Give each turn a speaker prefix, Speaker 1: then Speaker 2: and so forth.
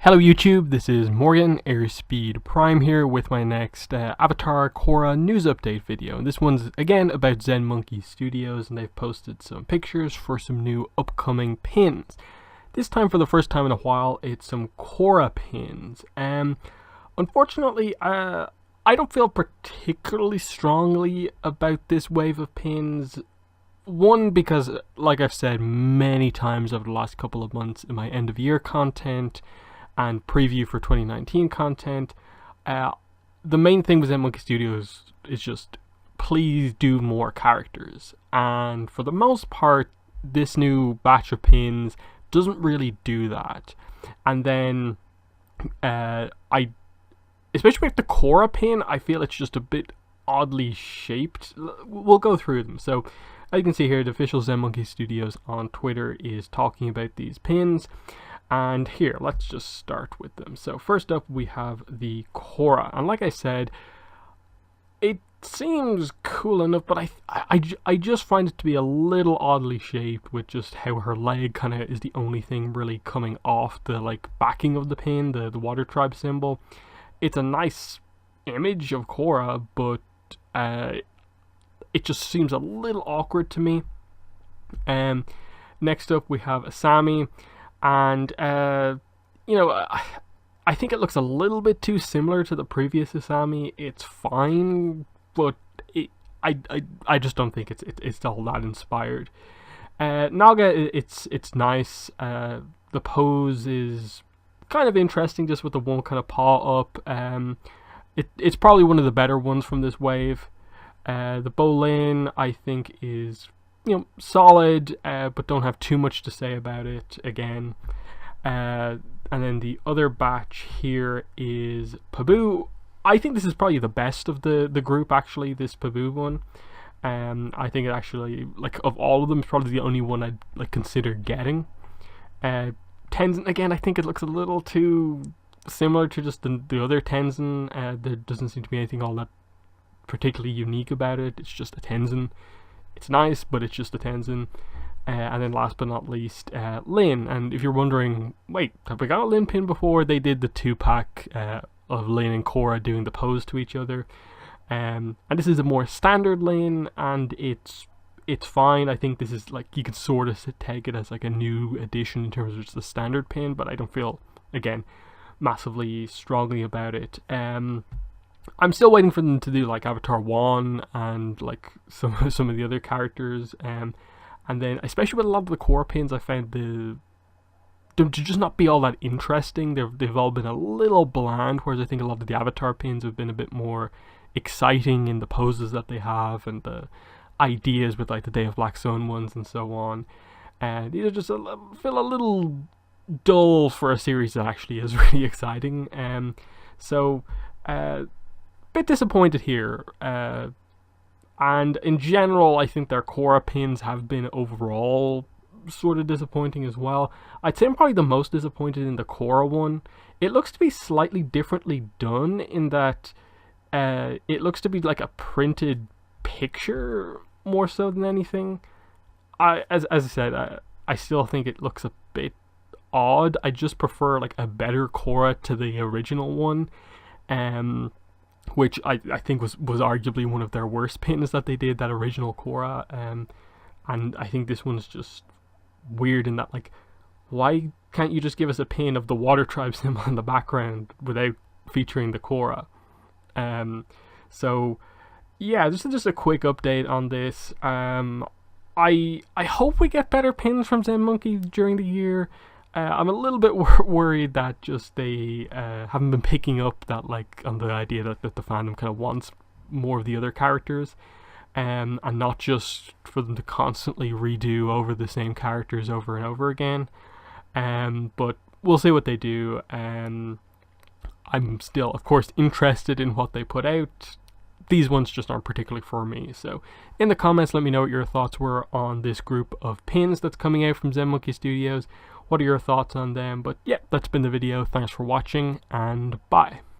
Speaker 1: Hello YouTube, this is Morgan, Airspeed Prime here with my next Avatar Korra news update video. And this one's again about Zen Monkey Studios, and they've posted some pictures for some new upcoming pins. This time, for the first time in a while, it's some Korra pins. Unfortunately, I don't feel particularly strongly about this wave of pins. One, because like I've said many times over the last couple of months in my end of year content and preview for 2019 content, the main thing with Zen Monkey Studios is just please do more characters, and for the most part this new batch of pins doesn't really do that. And then especially with the Korra pin, I feel it's just a bit oddly shaped. We'll go through them. So as you can see here, the official Zen Monkey Studios on Twitter is talking about these pins. And here, let's just start with them. So first up, we have the Korra. And like I said, it seems cool enough, but I just find it to be a little oddly shaped, with just how her leg kind of is the only thing really coming off the backing of the pin, the water tribe symbol. It's a nice image of Korra, but it just seems a little awkward to me. Next up, we have Asami. And, I think it looks a little bit too similar to the previous Asami. It's fine, but I just don't think it's all that inspired. Naga, it's nice. The pose is kind of interesting, just with the one kind of paw up. It's probably one of the better ones from this wave. The Bolin, I think, is solid, but don't have too much to say about it again. And then the other batch here is Pabu. I think this is probably the best of the group, actually, this Pabu one. I think it actually, of all of them, it's probably the only one I'd consider getting. Tenzin, again, I think it looks a little too similar to just the other Tenzin. There doesn't seem to be anything all that particularly unique about it. It's just a Tenzin. It's nice, but it's just a Tenzin. And then last but not least, Lin. And if you're wondering, wait, have we got a Lin pin before? They did the 2-pack of Lin and Korra doing the pose to each other. And this is a more standard Lin, and it's fine. I think this is you can sort of take it as a new addition in terms of just the standard pin, but I don't feel, again, massively strongly about it. I'm still waiting for them to do Avatar 1 and some of the other characters, and then especially with a lot of the Korra pins, I found them to just not be all that interesting. They've all been a little bland, whereas I think a lot of the Avatar pins have been a bit more exciting in the poses that they have and the ideas with the Day of Black Sun ones and so on. And these are just feel a little dull for a series that actually is really exciting. So bit disappointed here, and in general I think their Korra pins have been overall sort of disappointing as well. I'd say I'm probably the most disappointed in the Korra one. It looks to be slightly differently done in that it looks to be a printed picture more so than anything. As I said, I still think it looks a bit odd. I just prefer a better Korra to the original one, which I think was arguably one of their worst pins that they did, that original Korra. And I think this one's just weird in that, why can't you just give us a pin of the water tribe symbol in the background without featuring the Korra? So yeah, this is just a quick update on this. I hope we get better pins from Zen Monkey during the year. I'm a little bit worried that just they haven't been picking up that on the idea that the fandom kind of wants more of the other characters, and not just for them to constantly redo over the same characters over and over again. But we'll see what they do. I'm still, of course, interested in what they put out. These ones just aren't particularly for me. So in the comments, let me know what your thoughts were on this group of pins that's coming out from Zen Monkey Studios. What are your thoughts on them? But yeah, that's been the video. Thanks for watching, and bye.